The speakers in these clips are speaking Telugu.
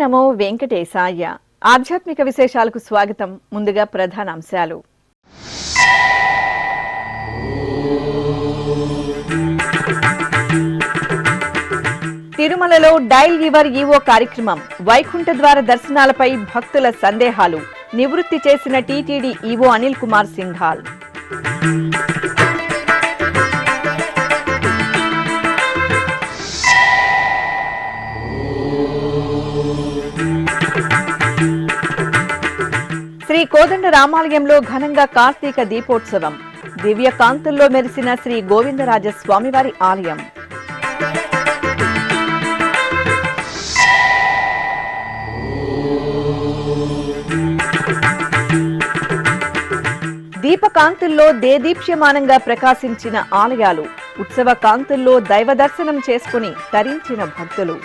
నమో వెంకటేశాయ. ఆధ్యాత్మిక విశేషాలకు స్వాగతం. ముందుగా ప్రధానాంశాలు. తిరుమలలో డైల్ యువర్ ఈవో కార్యక్రమం. వైకుంఠ ద్వార దర్శనాలపై భక్తుల సందేహాలు నివృత్తి చేసిన టీటీడీ ఈవో అనిల్ కుమార్ సింఘాల్. శ్రీ కోదండ రామాలయంలో ఘనంగా కార్తీక దీపోత్సవం. దివ్య కాంతుల్లో మెరిసిన శ్రీ గోవిందరాజ స్వామివారి ఆలయం. దీపకాంతుల్లో దేదీప్యమానంగా ప్రకాశించిన ఆలయాలు. ఉత్సవ కాంతుల్లో దైవ దర్శనం చేసుకుని తరించిన భక్తులు.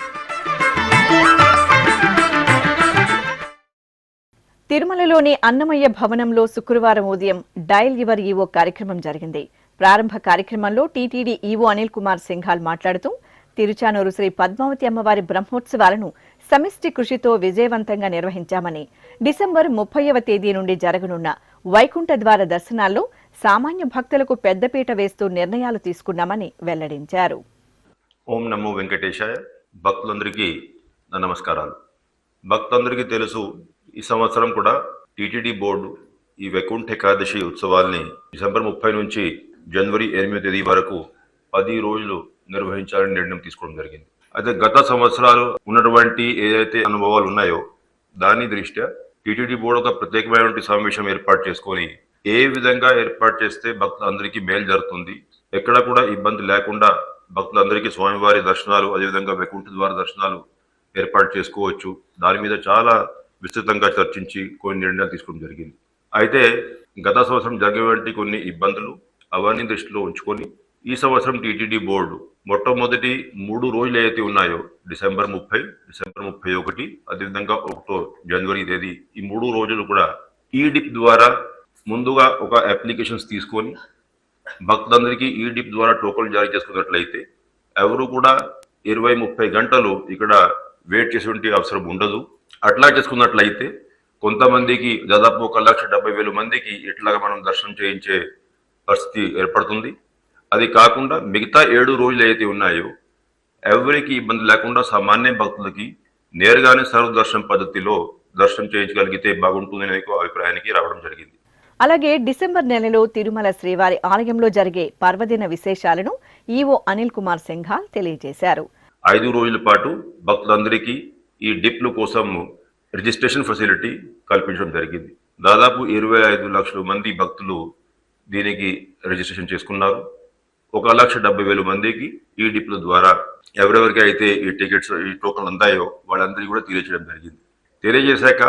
తిరుమలలోని అన్నమయ్య భవనంలో శుక్రవారం ఉదయం డైల్ యువర్ ఈవో కార్యక్రమం జరిగింది. ప్రారంభ కార్యక్రమంలో టీటీడీ ఈవో అనిల్ కుమార్ సింఘాల్ మాట్లాడుతూ తిరుచానూరు శ్రీ పద్మావతి అమ్మవారి బ్రహ్మోత్సవాలను సమిష్టి కృషితో విజయవంతంగా నిర్వహించామని, డిసెంబర్ 30వ తేదీ నుండి జరగనున్న వైకుంఠ ద్వార దర్శనాల్లో సామాన్య భక్తులకు పెద్దపీట వేస్తూ నిర్ణయాలు తీసుకున్నామని వెల్లడించారు. ఓం నమో వెంకటేశాయ. భక్తులందరికీ నా నమస్కారాలు. భక్తులందరికీ తెలుసు, ఈ సంవత్సరం కూడా టీటీడీ బోర్డు ఈ వైకుంఠ ఏకాదశి ఉత్సవాల్ని డిసెంబర్ 30 నుంచి జనవరి 8వ తేదీ వరకు 10 రోజులు నిర్వహించాలని నిర్ణయం తీసుకోవడం జరిగింది. అయితే గత సంవత్సరాలు ఉన్నటువంటి ఏదైతే అనుభవాలు ఉన్నాయో దాని దృష్ట్యా టీటీడీ బోర్డు ఒక ప్రత్యేకమైనటువంటి సమావేశం ఏర్పాటు చేసుకొని ఏ విధంగా ఏర్పాటు చేస్తే భక్తులందరికీ మేలు జరుగుతుంది, ఎక్కడ కూడా ఇబ్బంది లేకుండా భక్తులందరికీ స్వామివారి దర్శనాలు అదేవిధంగా వైకుంఠ ద్వార దర్శనాలు ఏర్పాటు చేసుకోవచ్చు, దాని మీద చాలా విస్తృతంగా చర్చించి కొన్ని నిర్ణయాలు తీసుకోవడం జరిగింది. అయితే గత సంవత్సరం జరిగినటువంటి కొన్ని ఇబ్బందులు అవన్నీ దృష్టిలో ఉంచుకొని ఈ సంవత్సరం టీటీడీ బోర్డు మొట్టమొదటి 3 రోజులు ఏవైతే ఉన్నాయో డిసెంబర్ 30, డిసెంబర్ 31, అదేవిధంగా 1 జనవరి తేదీ, ఈ 3 రోజులు కూడా ఈ డిప్ ద్వారా ముందుగా ఒక అప్లికేషన్స్ తీసుకొని భక్తులందరికీ ఈ డిప్ ద్వారా టోకన్లు జారీ చేసుకున్నట్లయితే ఎవరు కూడా 20-30 గంటలు ఇక్కడ వెయిట్ చేసేటువంటి అవసరం ఉండదు. అట్లా చేసుకున్నట్లయితే కొంతమందికి దాదాపు 1,70,000 మందికి ఇట్లాగా మనం దర్శనం చేయించే పరిస్థితి ఏర్పడుతుంది. అది కాకుండా మిగతా 7 రోజులు అయితే ఉన్నాయో ఎవరికి ఇబ్బంది లేకుండా సామాన్య భక్తులకి నేరుగానే సర్వదర్శనం పద్ధతిలో దర్శనం చేయించగలిగితే బాగుంటుందనే అభిప్రాయానికి రావడం జరిగింది. అలాగే డిసెంబర్ నెలలో తిరుమల శ్రీవారి ఆలయంలో జరిగే పర్వదిన విశేషాలను ఈవో అనిల్ కుమార్ సింఘాల్ తెలియజేశారు. 5 రోజుల పాటు భక్తులందరికీ ఈ డిప్ల కోసం రిజిస్ట్రేషన్ ఫెసిలిటీ కల్పించడం జరిగింది. దాదాపు 25 లక్షల మంది భక్తులు దీనికి రిజిస్ట్రేషన్ చేసుకున్నారు. 1,70,000 మందికి ఈ డిప్ల ద్వారా ఎవరెవరికి అయితే ఈ టికెట్స్ ఈ టోకన్లు అందాయో వాళ్ళందరికీ కూడా తెలియజేయడం జరిగింది. తెలియజేశాక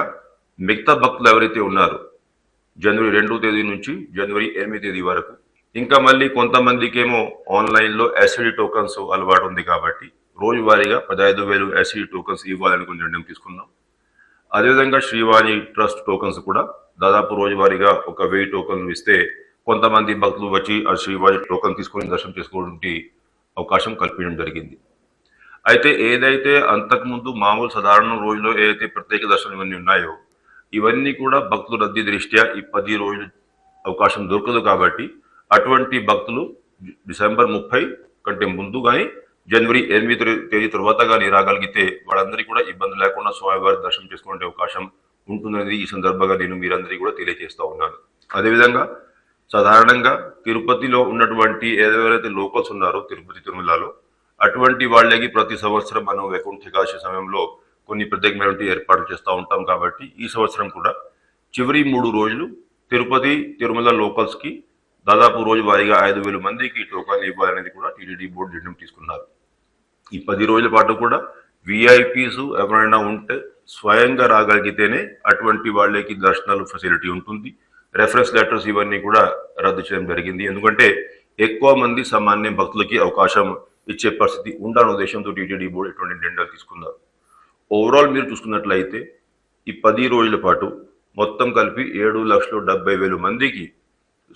మిగతా భక్తులు ఎవరైతే ఉన్నారో జనవరి 2వ తేదీ నుంచి జనవరి 8వ తేదీ వరకు ఇంకా మళ్ళీ కొంతమందికి ఏమో ఆన్లైన్లో ఎస్ఈడి టోకన్స్ అలవాటు ఉంది కాబట్టి రోజువారీగా 15,000 ఎస్ఈడి టోకన్స్ ఇవ్వాలని కొన్ని నిర్ణయం తీసుకున్నాం. అదేవిధంగా శ్రీవాణి ట్రస్ట్ టోకన్స్ కూడా దాదాపు రోజువారీగా 1,000 టోకన్లు ఇస్తే కొంతమంది భక్తులు వచ్చి ఆ శ్రీవాణి టోకన్ తీసుకొని దర్శనం చేసుకోవడానికి అవకాశం కల్పించడం జరిగింది. అయితే ఏదైతే అంతకుముందు మామూలు సాధారణ రోజుల్లో ఏదైతే ప్రత్యేక దర్శనం ఇవన్నీ ఉన్నాయో ఇవన్నీ కూడా భక్తుల రద్దీ దృష్ట్యా ఈ 10 రోజులు అవకాశం దొరకదు కాబట్టి అటువంటి భక్తులు డిసెంబర్ 30 కంటే ముందు కానీ జనవరి 8వ తేదీ తర్వాత కానీ రాగలిగితే వాళ్ళందరికీ కూడా ఇబ్బంది లేకుండా స్వామివారి దర్శనం చేసుకునే అవకాశం ఉంటుందనేది ఈ సందర్భంగా నేను మీరందరికీ కూడా తెలియజేస్తూ ఉన్నాను. అదేవిధంగా సాధారణంగా తిరుపతిలో ఉన్నటువంటి ఎవరైతే లోకల్స్ ఉన్నారో తిరుపతి తిరుమలలో అటువంటి వాళ్ళకి ప్రతి సంవత్సరం మనం వైకుంఠ ఏకాదశి సమయంలో కొన్ని ప్రత్యేకమైనటువంటి ఏర్పాట్లు చేస్తూ ఉంటాం కాబట్టి ఈ సంవత్సరం కూడా చివరి 3 రోజులు తిరుపతి తిరుమల లోకల్స్కి దాదాపు రోజువారీగా 5,000 మందికి టోకన్లు ఇవ్వాలనేది కూడా టీటీడీ బోర్డు నిర్ణయం తీసుకున్నారు. ఈ 10 రోజుల పాటు కూడా విఐపీస్ ఎవరైనా ఉంటే స్వయంగా రాగలిగితేనే అటువంటి వాళ్ళకి దర్శనాలు ఫెసిలిటీ ఉంటుంది. రెఫరెన్స్ లెటర్స్ ఇవన్నీ కూడా రద్దు చేయడం జరిగింది. ఎందుకంటే ఎక్కువ మంది సామాన్య భక్తులకి అవకాశం ఇచ్చే పరిస్థితి ఉండాలనే ఉద్దేశంతో టీటీడీ బోర్డు ఇటువంటి నిర్ణయాలు తీసుకున్నారు. ఓవరాల్ మీరు చూసుకున్నట్లయితే ఈ 10 రోజుల పాటు మొత్తం కలిపి 7,70,000 మందికి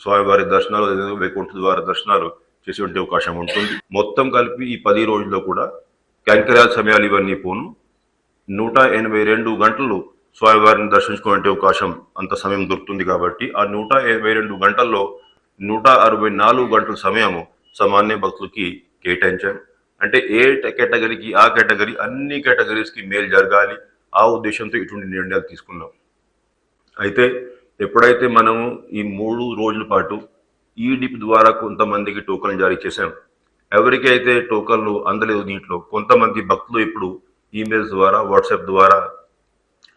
స్వామివారి దర్శనాలు వైకుంఠ ద్వార దర్శనాలు చేసేటువంటి అవకాశం ఉంటుంది. మొత్తం కలిపి ఈ 10 రోజుల్లో కూడా కైంకర్యాల సమయాలు ఇవన్నీ పోను 182 గంటలు స్వామివారిని దర్శించుకునే అవకాశం అంత సమయం దొరుకుతుంది కాబట్టి ఆ 182 గంటల్లో 164 గంటల సమయము సామాన్య భక్తులకి కేటాయించాం. అంటే ఏ కేటగిరీకి ఆ కేటగిరీ అన్ని కేటగిరీస్కి మేలు జరగాలి ఆ ఉద్దేశంతో ఇటువంటి నిర్ణయాలు తీసుకున్నాం. అయితే ఎప్పుడైతే మనము ఈ 3 రోజుల పాటు ఈ డిప్ ద్వారా కొంతమందికి టోకన్లు జారీ చేశాం, ఎవరికైతే టోకన్లు అందలేదు దీంట్లో కొంతమంది భక్తులు ఇప్పుడు ఈమెయిల్స్ ద్వారా వాట్సాప్ ద్వారా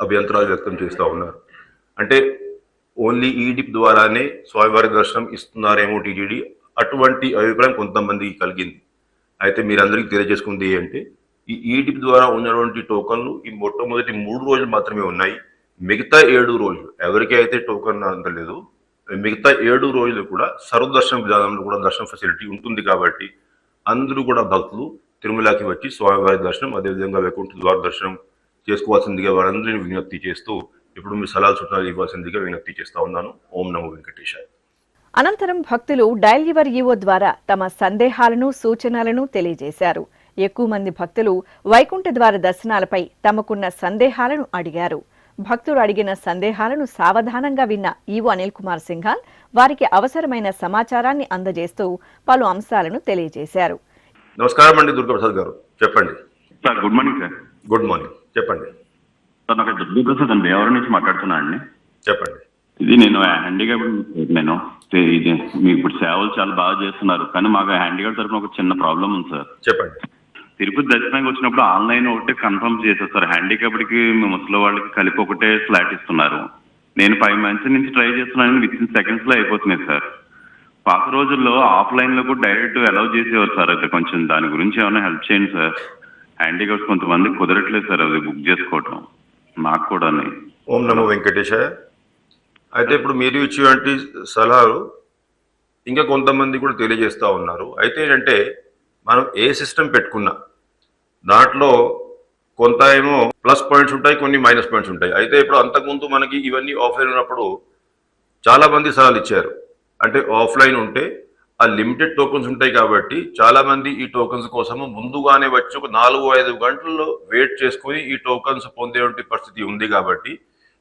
అభ్యంతరాలు వ్యక్తం చేస్తూ ఉన్నారు. అంటే ఓన్లీ ఈ డిప్ ద్వారానే స్వామివారి దర్శనం ఇస్తున్నారేమో టీటీడీ, అటువంటి అభిప్రాయం కొంతమందికి కలిగింది. అయితే మీరందరికీ తెలియజేసుకుంది అంటే ఈ డిప్ ద్వారా ఉన్నటువంటి టోకన్లు ఈ మొట్టమొదటి 3 రోజులు మాత్రమే ఉన్నాయి. మిగతా 7 రోజులు ఎవరికి అయితే టోకన్ అందలేదు మిగతా 7 రోజులు కూడా సర్వదర్శన విధానంలో కూడా దర్శన ఫెసిలిటీ ఉంటుంది కాబట్టి అందరూ కూడా భక్తులు తిరుమలకి వచ్చి స్వామివారి దర్శనం అదేవిధంగా వైకుంఠ ద్వార దర్శనం చేసుకోవాల్సిందిగా వారందరినీ విజ్ఞప్తి చేస్తూ ఇప్పుడు మీ సలహాలు సూచనలు ఇవ్వాల్సిందిగా విజ్ఞప్తి చేస్తా ఉన్నాను. ఓం నమో వెంకటేశాయ. అనంతరం భక్తులు డయల్ యువర్ ఈవో ద్వారా తమ సందేహాలను సూచనలను తెలియజేశారు. ఎక్కువ మంది భక్తులు వైకుంఠ ద్వార దర్శనాలపై తమకున్న సందేహాలను అడిగారు. భక్తులు అడిగిన సందేహాలను సావధానంగా విన్న ఈవో అనిల్ కుమార్ సింఘాల్ వారికి అవసరమైన సమాచారాన్ని అందజేస్తూ పలు అంశాలను తెలియజేశారు. నమస్కారం అండి దుర్గాప్రసాద్ గారు, చెప్పండి. Sir good morning sir. Good morning, చెప్పండి. సార్ నాకు దుర్గాప్రసాద్ అండి, ఎవరి నుంచి మాట్లాడుతున్నా అండి. చెప్పండి. ఇది నేను హ్యాండిక్యాప్ నేను ఇది మీకు ఇప్పుడు సేవలు చాలా బాగా చేస్తున్నారు, కానీ మాకు హ్యాండిక్యాప్ తరఫున ఒక చిన్న ప్రాబ్లం ఉంది సార్. చెప్పండి. తిరుపతి దర్శనానికి వచ్చినప్పుడు ఆన్లైన్ ఒకటే కన్ఫర్మ్ చేశారు సార్. హ్యాండిక్యాప్డ్కి ముసలి వాళ్ళకి కలిపి ఒకటే స్లాట్ ఇస్తున్నారు. నేను 5 months నుంచి ట్రై చేస్తున్నాను, వితిన్ సెకండ్స్లో అయిపోతున్నాయి సార్. పాత రోజుల్లో ఆఫ్లైన్లో కూడా డైరెక్ట్ అలౌ చేసేవారు సార్. అయితే కొంచెం దాని గురించి ఏమైనా హెల్ప్ చేయండి సార్. హ్యాండిక్యాప్స్ కొంతమంది కుదరట్లేదు సార్ అది బుక్ చేసుకోవటం, నాకు కూడా. ఓం నమో వెంకటేశాయ. అయితే ఇప్పుడు మీరు ఇచ్చేటువంటి సలహాలు ఇంకా కొంతమంది కూడా తెలియజేస్తూ ఉన్నారు. అయితే ఏంటంటే మనం ఏ సిస్టమ్ పెట్టుకున్నా దాంట్లో కొంత ఏమో ప్లస్ పాయింట్స్ ఉంటాయి, కొన్ని మైనస్ పాయింట్స్ ఉంటాయి. అయితే ఇప్పుడు అంతకుముందు మనకి ఇవన్నీ ఆఫ్లైన్ ఉన్నప్పుడు చాలా మంది సలహాలు ఇచ్చారు. అంటే ఆఫ్లైన్ ఉంటే ఆ లిమిటెడ్ టోకన్స్ ఉంటాయి కాబట్టి చాలా మంది ఈ టోకన్స్ కోసము ముందుగానే వచ్చి ఒక 4-5 గంటల్లో వెయిట్ చేసుకుని ఈ టోకన్స్ పొందేటువంటి పరిస్థితి ఉంది కాబట్టి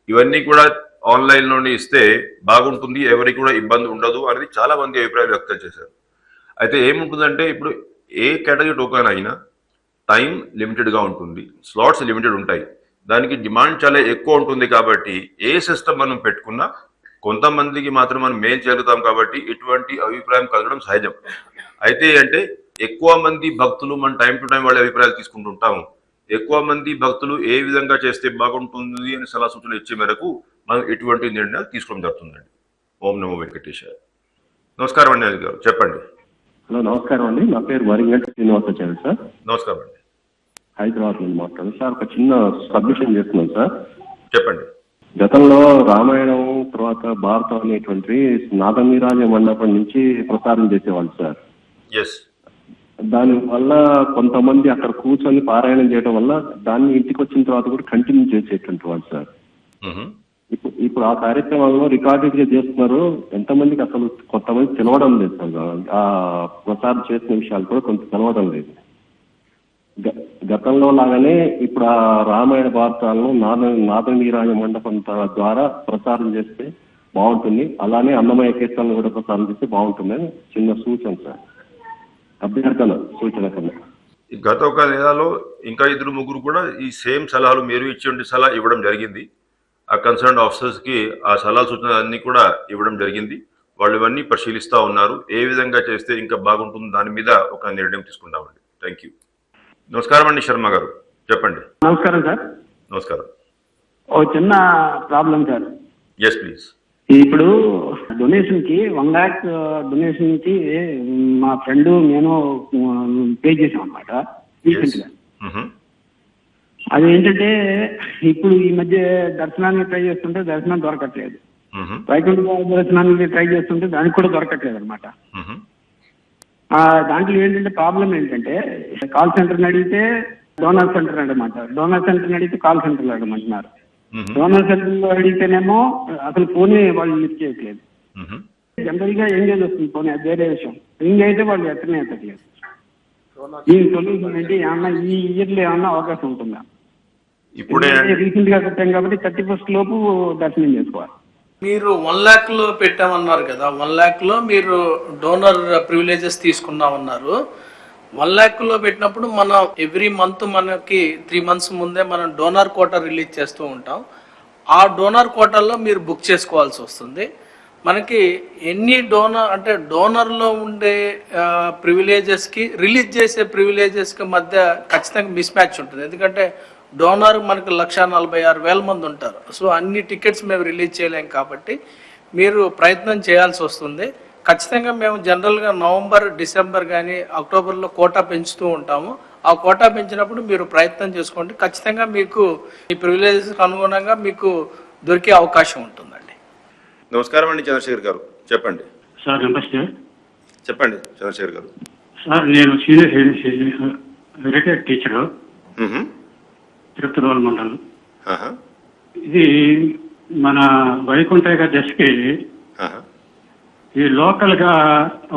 ఇవన్నీ కూడా ఆన్లైన్లోనే ఇస్తే బాగుంటుంది, ఎవరికి కూడా ఇబ్బంది ఉండదు అనేది చాలా మంది అభిప్రాయాలు వ్యక్తం చేశారు. అయితే ఏముంటుందంటే ఇప్పుడు ఏ కేటగిరీ టోకన్ అయినా టైం లిమిటెడ్గా ఉంటుంది, స్లాట్స్ లిమిటెడ్ ఉంటాయి, దానికి డిమాండ్ చాలా ఎక్కువ ఉంటుంది కాబట్టి ఏ సిస్టమ్ మనం పెట్టుకున్నా కొంతమందికి మాత్రం మనం మేలు చేయగలుగుతాం కాబట్టి ఇటువంటి అభిప్రాయం కలగడం సహజం. అయితే అంటే ఎక్కువ మంది భక్తులు మనం టైం టు టైం వాళ్ళ అభిప్రాయాలు తీసుకుంటుంటాము. ఎక్కువ మంది భక్తులు ఏ విధంగా చేస్తే బాగుంటుంది అని సలహా సూచనలు ఇచ్చే మేరకు మనం ఎటువంటి నిర్ణయాలు తీసుకోవడం జరుగుతుందండి. ఓం నమో వెంకటేశాయ. నమస్కారం అండి అనిల్ గారు, చెప్పండి. హలో, నమస్కారం అండి. నా పేరు వరింగంటి శ్రీనివాసాచార్య సార్. నమస్కారం అండి. హైదరాబాద్ నుండి మాట్లాడు సార్. ఒక చిన్న సబ్మిషన్ చేస్తున్నాను సార్. చెప్పండి. గతంలో రామాయణం తర్వాత భారతం అనేటువంటి నాదనీరాజ మండపం నుంచి ప్రసారం చేసేవాళ్ళు సార్. ఎస్. దానివల్ల కొంతమంది అక్కడ కూర్చొని పారాయణం చేయడం వల్ల దాన్ని ఇంటికి వచ్చిన తర్వాత కూడా కంటిన్యూ చేసేటువంటి వాళ్ళు సార్. ఇప్పుడు ఆ కార్యక్రమంలో రికార్డెడ్ గా చేస్తున్నారు. ఎంతమందికి అసలు కొంతమంది తెలవడం లేదు సార్. ఆ ప్రసారం చేసిన విషయాలు కూడా కొంత తెలవడం లేదు. గతంలో లాగానే ఇప్పుడు ఆ రామాయణ భారతాలను నాదనీరాజ మండపం ద్వారా ప్రసారం చేస్తే బాగుంటుంది. అలానే అన్నమయ్య కీర్తనలు కూడా ప్రసారం చేస్తే బాగుంటుందని చిన్న సూచన సార్, అభ్యర్థన, సూచన కన్నా. గత ఒక నెలలో ఇంకా 2-3 కూడా ఈ సేమ్ సలహాలు మీరు ఇచ్చే సలహా ఇవ్వడం జరిగింది. ఆ కన్సర్న్ ఆఫీసర్స్కి ఆ సలహా సూచనలు అన్నీ కూడా ఇవ్వడం జరిగింది. వాళ్ళు ఇవన్నీ పరిశీలిస్తూ ఉన్నారు. ఏ విధంగా చేస్తే ఇంకా బాగుంటుంది దాని మీద ఒక నిర్ణయం తీసుకుంటామండి. Thank you. నమస్కారం అండి శర్మ గారు, చెప్పండి. నమస్కారం సార్. నమస్కారం. ఓ చిన్న ప్రాబ్లం సార్. Yes please. ఇప్పుడు డొనేషన్ కి 1 lakh డొనేషన్ కి మా ఫ్రెండ్ నేను పే చేసాం అనమాట రీసెంట్ గా. అది ఏంటంటే ఇప్పుడు ఈ మధ్య దర్శనానికి ట్రై చేస్తుంటే దర్శనం దొరకట్లేదు, వైకుంఠ దర్శనానికి ట్రై చేస్తుంటే దానికి కూడా దొరకట్లేదు అనమాట. దాంట్లో ఏంటంటే ప్రాబ్లం ఏంటంటే కాల్ సెంటర్ని అడిగితే డోనర్ సెంటర్ అడగమంటారు, డోనర్ సెంటర్ని అడిగితే కాల్ సెంటర్లో అడగమంటున్నారు. డోనర్ సెంటర్లో అడిగితేనేమో అసలు ఫోనే వాళ్ళు లిఫ్ట్ చేయట్లేదు. జనరల్ గా ఎంగేజ్ వస్తుంది ఫోన్, అది వేరే విషయం. రింగ్ అయితే వాళ్ళు ఎత్తనే ఎత్తట్లేదు. దీని సొల్యూషన్ ఏంటి? ఏమన్నా ఈ ఇయర్లో ఏమన్నా అవకాశం ఉంటుందా? ఇప్పుడే రీసెంట్ గా కట్టాం కాబట్టి 31st లోపు దర్శనం చేసుకోవాలి. మీరు 1 lakh లో పెట్టామన్నారు కదా, 1 lakh లో మీరు డోనర్ ప్రివిలేజెస్ తీసుకున్నామన్నారు. 1 lakh లో పెట్టినప్పుడు మనం ఎవ్రీ మంత్ మనకి 3 months ముందే మనం డోనర్ కోటా రిలీజ్ చేస్తూ ఉంటాం. ఆ డోనర్ కోటాలో మీరు బుక్ చేసుకోవాల్సి వస్తుంది. మనకి ఎన్ని డోనర్లో ఉండే ప్రివిలేజెస్కి రిలీజ్ చేసే ప్రివిలేజెస్కి మధ్య ఖచ్చితంగా మిస్ మ్యాచ్ ఉంటుంది. ఎందుకంటే డోనర్ మనకు 1,46,000 మంది ఉంటారు. సో అన్ని టికెట్స్ మేము రిలీజ్ చేయలేం కాబట్టి మీరు ప్రయత్నం చేయాల్సి వస్తుంది. ఖచ్చితంగా మేము జనరల్గా నవంబర్, డిసెంబర్ కానీ అక్టోబర్లో కోటా పెంచుతూ ఉంటాము. ఆ కోటా పెంచినప్పుడు మీరు ప్రయత్నం చేసుకోండి. ఖచ్చితంగా మీకు ఈ ప్రివిలేజెస్కి అనుగుణంగా మీకు దొరికే అవకాశం ఉంటుందండి. నమస్కారం అండి చంద్రశేఖర్ గారు, చెప్పండి. సార్ నమస్తే. చెప్పండి చంద్రశేఖర్ గారు. సార్ నేను senior retired teacher, Tirupati rural మండలం. ఇది మన వైకుంఠ దశకి ఈ లోకల్ గా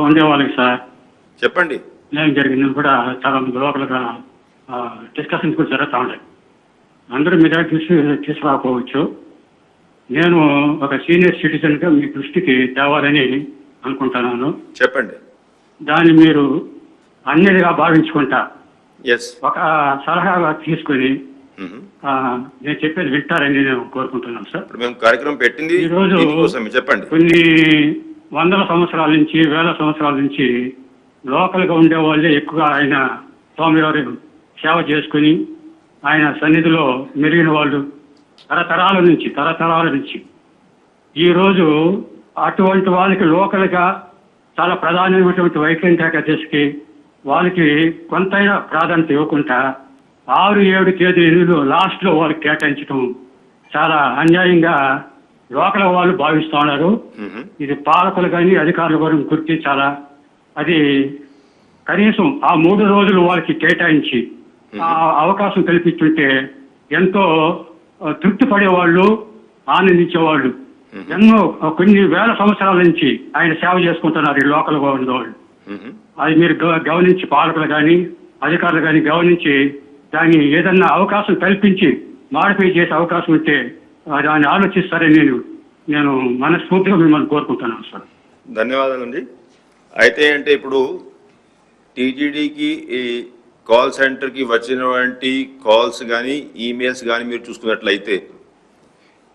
ఉండే వాళ్ళకి సార్ చెప్పండి. ఏం జరిగింది కూడా చాలా మంది లోకల్ గా డిస్కషన్స్ కూడా జరుగుతూ ఉంటాయి. అందరూ మీ దగ్గర తీసుకురాకపోవచ్చు. నేను ఒక సీనియర్ సిటిజన్ గా మీ దృష్టికి తేవాలని అనుకుంటున్నాను. చెప్పండి. దాన్ని మీరు అన్నిటిగా భావించుకుంటా ఒక సలహాగా తీసుకుని నేను చెప్పేది వింటారని నేను కోరుకుంటున్నాను సార్. మేము కార్యక్రమం పెట్టింది ఈ రోజు చెప్పండి. కొన్ని వందల సంవత్సరాల నుంచి, వేల సంవత్సరాల నుంచి లోకల్ గా ఉండే వాళ్ళే ఎక్కువగా ఆయన స్వామివారి సేవ చేసుకుని ఆయన సన్నిధిలో మెరిగిన వాళ్ళు తరతరాల నుంచి ఈ రోజు అటువంటి వాళ్ళకి లోకల్ గా చాలా ప్రధానమైనటువంటి వైకుంఠ ఏకాదశికి వాళ్ళకి కొంతైనా ప్రాధాన్యత ఇవ్వకుండా 6-7 తేదీలు లాస్ట్ లో వాళ్ళకి కేటాయించడం చాలా అన్యాయంగా లోకల్ వాళ్ళు భావిస్తూ ఉన్నారు. ఇది పాలకులు కానీ అధికారులు కూడా గుర్తించాలా. అది కనీసం ఆ 3 రోజులు వాళ్ళకి కేటాయించి ఆ అవకాశం కల్పించుంటే ఎంతో తృప్తి పడేవాళ్ళు, ఆనందించేవాళ్ళు. ఎన్నో కొన్ని వేల సంవత్సరాల నుంచి ఆయన సేవ చేసుకుంటున్నారు ఈ లోకల్ గా ఉండేవాళ్ళు. అది మీరు గమనించి, పాలకులు కానీ అధికారులు కానీ గమనించి దాన్ని ఏదన్నా అవకాశం కల్పించి మాడిఫై చేసే అవకాశం ఉంటే దాన్ని ఆలోచిస్తారని నేను మనస్ఫూర్తిగా మిమ్మల్ని కోరుకుంటున్నాను సార్. ధన్యవాదాలండి. అయితే అంటే ఇప్పుడు టీజీడీకి ఈ కాల్ సెంటర్కి వచ్చినటువంటి కాల్స్ కానీ ఈమెయిల్స్ కానీ మీరు చూసుకున్నట్లయితే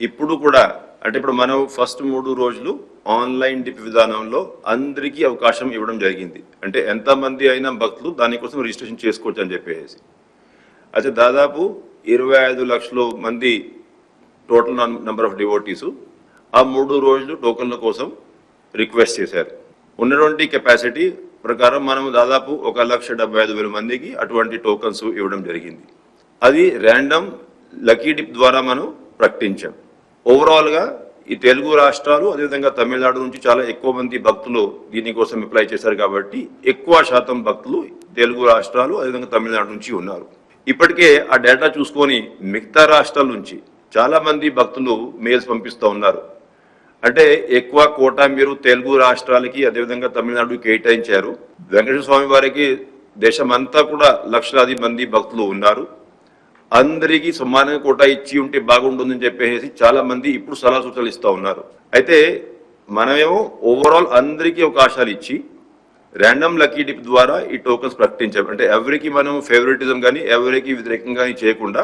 ఇప్పుడు కూడా అంటే ఇప్పుడు మనం ఫస్ట్ 3 రోజులు ఆన్లైన్ డిప్ విధానంలో అందరికీ అవకాశం ఇవ్వడం జరిగింది. అంటే ఎంతమంది అయినా భక్తులు దానికోసం రిజిస్ట్రేషన్ చేసుకోవచ్చు అని చెప్పేసి. అయితే దాదాపు 25 లక్షల మంది టోటల్ నెంబర్ ఆఫ్ డివోటీసు ఆ 3 రోజులు టోకన్ల కోసం రిక్వెస్ట్ చేశారు. ఉన్నటువంటి కెపాసిటీ ప్రకారం మనం దాదాపు 1,75,000 మందికి అటువంటి టోకన్స్ ఇవ్వడం జరిగింది. అది ర్యాండమ్ లక్కీ డిప్ ద్వారా మనం ప్రకటించాం. ఓవరాల్గా ఈ తెలుగు రాష్ట్రాలు అదేవిధంగా తమిళనాడు నుంచి చాలా ఎక్కువ మంది భక్తులు దీనికోసం అప్లై చేశారు కాబట్టి ఎక్కువ శాతం భక్తులు తెలుగు రాష్ట్రాలు అదేవిధంగా తమిళనాడు నుంచి ఉన్నారు. ఇప్పటికే ఆ డేటా చూసుకొని మిగతా రాష్ట్రాల నుంచి చాలా మంది భక్తులు మెయిల్స్ పంపిస్తూ ఉన్నారు. అంటే ఎక్కువ కోటా మీరు తెలుగు రాష్ట్రాలకి అదేవిధంగా తమిళనాడుకి కేటాయించారు. వెంకటేశ్వర స్వామి వారికి దేశమంతా కూడా లక్షలాది మంది భక్తులు ఉన్నారు. అందరికీ సమానంగా కోటా ఇచ్చి ఉంటే బాగుంటుందని చెప్పేసి చాలా మంది ఇప్పుడు సలహా సూచనలు ఇస్తూ ఉన్నారు. అయితే మనమేమో ఓవరాల్ అందరికీ అవకాశాలు ఇచ్చి ర్యాండమ్ లక్కీ డిప్ ద్వారా ఈ టోకన్స్ ప్రకటించాం. అంటే ఎవరికి మనం ఫేవరెటిజం కానీ ఎవరికి వ్యతిరేకంగా కానీ చేయకుండా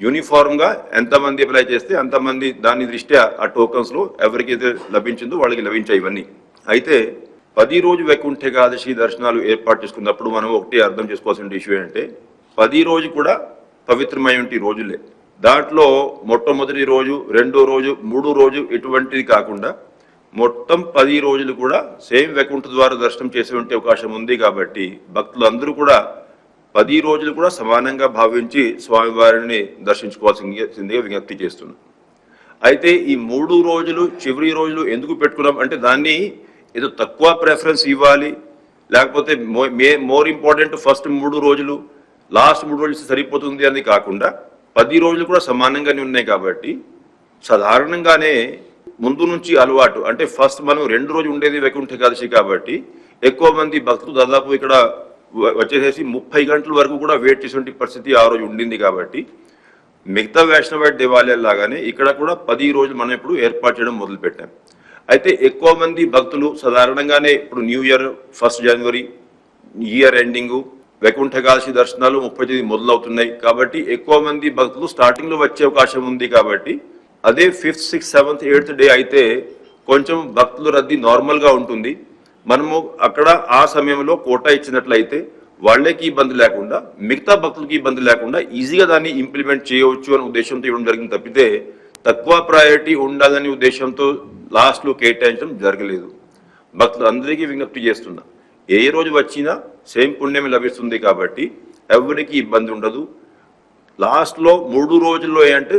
యూనిఫామ్గా ఎంతమంది అప్లై చేస్తే అంతమంది దాని దృష్ట్యా ఆ టోకన్స్లో ఎవరికైతే లభించిందో వాళ్ళకి లభించాయి ఇవన్నీ. అయితే 10 రోజు వైకుంఠ ఏకాదశి దర్శనాలు ఏర్పాటు చేసుకున్నప్పుడు మనం ఒకటి అర్థం చేసుకోవాల్సిన ఇష్యూ ఏంటంటే 10 రోజు కూడా పవిత్రమైన రోజులే. దాంట్లో మొట్టమొదటి రోజు, 2వ రోజు, 3వ రోజు ఇటువంటిది కాకుండా మొత్తం 10 రోజులు కూడా సేమ్ వైకుంఠ ద్వారా దర్శనం చేసే అవకాశం ఉంది. కాబట్టి భక్తులందరూ కూడా 10 రోజులు కూడా సమానంగా భావించి స్వామివారిని దర్శించుకోవాల్సిందిగా విజ్ఞప్తి చేస్తున్నాం. అయితే ఈ 3 రోజులు చివరి రోజులు ఎందుకు పెట్టుకున్నాం అంటే దాన్ని ఏదో తక్కువ ప్రిఫరెన్స్ ఇవ్వాలి, లేకపోతే మోర్ ఇంపార్టెంట్ ఫస్ట్ 3 రోజులు లాస్ట్ 3 రోజులు సరిపోతుంది అని కాకుండా 10 రోజులు కూడా సమానంగానే ఉన్నాయి. కాబట్టి సాధారణంగానే ముందు నుంచి అలవాటు అంటే ఫస్ట్ మనం 2 రోజు ఉండేది వైకుంఠ ఏకాదశి కాబట్టి ఎక్కువ మంది భక్తులు దాదాపు ఇక్కడ వచ్చేసేసి 30 గంటల వరకు కూడా వెయిట్ చేసే పరిస్థితి ఆ రోజు ఉండింది. కాబట్టి మిగతా వైష్ణవ దేవాలయాల లాగానే ఇక్కడ కూడా 10 రోజులు మనం ఇప్పుడు ఏర్పాటు చేయడం మొదలు పెట్టాం. అయితే ఎక్కువ మంది భక్తులు సాధారణంగానే ఇప్పుడు న్యూ ఇయర్ 1 జనవరి ఇయర్ ఎండింగ్ వైకుంఠ ఏకాదశి దర్శనాలు 30 మొదలవుతున్నాయి. కాబట్టి ఎక్కువ మంది భక్తులు స్టార్టింగ్ లో వచ్చే అవకాశం ఉంది. కాబట్టి అదే 5th, 6th, 7th, 8th day అయితే కొంచెం భక్తుల రద్దీ నార్మల్ గా ఉంటుంది. మనము అక్కడ ఆ సమయంలో కోటా ఇచ్చినట్లయితే వాళ్ళకి ఇబ్బంది లేకుండా, మిగతా భక్తులకి ఇబ్బంది లేకుండా ఈజీగా దాన్ని ఇంప్లిమెంట్ చేయవచ్చు అనే ఉద్దేశంతో ఇవ్వడం జరిగింది తప్పితే తక్కువ ప్రయారిటీ ఉండాలనే ఉద్దేశంతో లాస్ట్ లో కేటాయించడం జరగలేదు. భక్తులు అందరికీ విజ్ఞప్తి చేస్తున్నా, ఏ రోజు వచ్చినా సేమ్ పుణ్యం లభిస్తుంది. కాబట్టి ఎవరికి ఇబ్బంది ఉండదు. లాస్ట్ లో 3 రోజుల్లో ఏంటంటే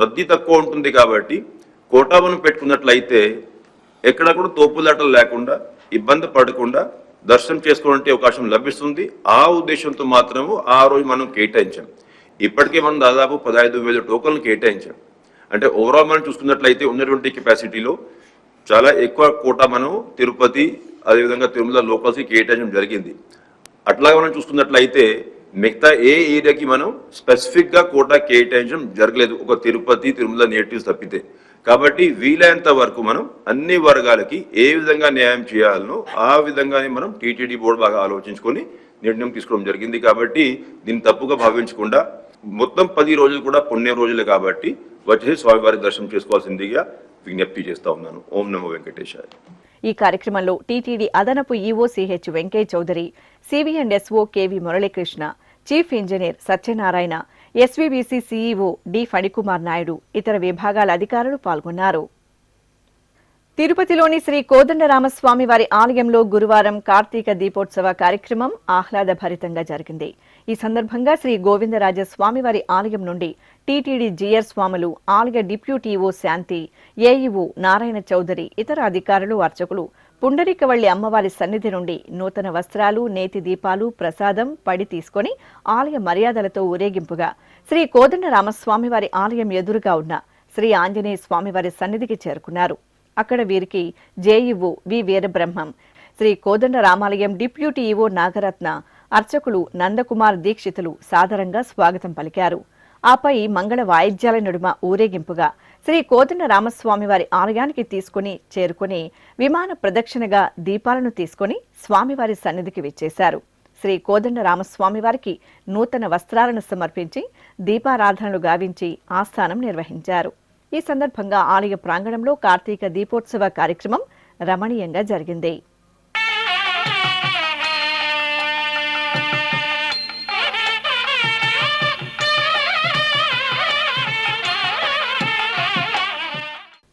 రద్దీ తక్కువ ఉంటుంది. కాబట్టి కోటా మనం పెట్టుకున్నట్లయితే ఎక్కడ కూడా తోపులాటలు లేకుండా, ఇబ్బంది పడకుండా దర్శనం చేసుకోవడానికి అవకాశం లభిస్తుంది. ఆ ఉద్దేశంతో మాత్రము ఆ రోజు మనం కేటాయించాం. ఇప్పటికే మనం దాదాపు 15,000 టోకన్లు కేటాయించాం. అంటే ఓవరాల్ మనం చూసుకున్నట్లయితే ఉన్నటువంటి కెపాసిటీలో చాలా ఎక్కువ కోటా మనం తిరుపతి అదేవిధంగా తిరుమల లోకల్స్కి కేటాయించడం జరిగింది. అట్లాగే మనం చూసుకున్నట్లయితే మిగతా ఏ ఏరియాకి మనం స్పెసిఫిక్ గా కోటా కేటాయించడం జరగలేదు, ఒక తిరుపతి తిరుమల నేటివ్స్ తప్పితే. కాబట్టి వీలైనంత వరకు మనం అన్ని వర్గాలకి ఏ విధంగా న్యాయం చేయాలనో ఆ విధంగానే మనం టీటీడీ బోర్డు బాగా ఆలోచించుకొని నిర్ణయం తీసుకోవడం జరిగింది. కాబట్టి దీన్ని తప్పుగా భావించకుండా మొత్తం 10 రోజులు కూడా పుణ్య రోజులే కాబట్టి వచ్చేసి స్వామివారి దర్శనం చేసుకోవాల్సిందిగా విజ్ఞప్తి చేస్తా ఉన్నాను. ఓం నమో వెంకటేశాయ. ఈ కార్యక్రమంలో టీటీడీ అదనపు EO CH Venkaiah Chowdary, CV and SO KV Muralikrishna, chief engineer Satyanarayana, SVBC CEO D Phanikumar Naidu, ఇతర విభాగాల అధికారులు పాల్గొన్నారు. తిరుపతిలోని శ్రీ కోదండరామస్వామి వారి ఆలయంలో గురువారం కార్తీక దీపోత్సవ కార్యక్రమం ఆహ్లాదభరితంగా జరిగింది. ఈ సందర్భంగా శ్రీ గోవిందరాజస్వామి వారి ఆలయం నుండి టీటీడీ జీఆర్ స్వాములు, ఆలయ డిప్యూటీఓ శాంతి, ఏఈఓ నారాయణ చౌదరి, ఇతర అధికారులు, అర్చకులు పుండరీకవల్లి అమ్మవారి సన్నిధి నుండి నూతన వస్త్రాలు, నేతి దీపాలు, ప్రసాదం, పడి తీసుకుని ఆలయ మర్యాదలతో ఊరేగింపుగా శ్రీ కోదండరామస్వామి వారి ఆలయం ఎదురుగా ఉన్న శ్రీ ఆంజనేయ స్వామివారి సన్నిధికి చేరుకున్నారు. అక్కడ వీరికి జేఈఓ వి వీరబ్రహ్మం, శ్రీ కోదండ రామాలయం డిప్యూటీ ఈవో నాగరత్న, అర్చకులు నందకుమార్ దీక్షితులు సాదరంగా స్వాగతం పలికారు. ఆపై మంగళ వాయిద్యాల నడుమ ఊరేగింపుగా శ్రీ కోదండ రామస్వామి వారి ఆలయానికి తీసుకుని చేరుకుని విమాన ప్రదక్షిణగా దీపాలను తీసుకుని స్వామివారి సన్నిధికి విచ్చేశారు. శ్రీ కోదండ రామస్వామి వారికి నూతన వస్త్రాలను సమర్పించి దీపారాధనలు గావించి ఆస్థానం నిర్వహించారు. ఈ సందర్భంగా ఆలయ ప్రాంగణంలో కార్తీక దీపోత్సవ కార్యక్రమం రమణీయంగా జరిగింది.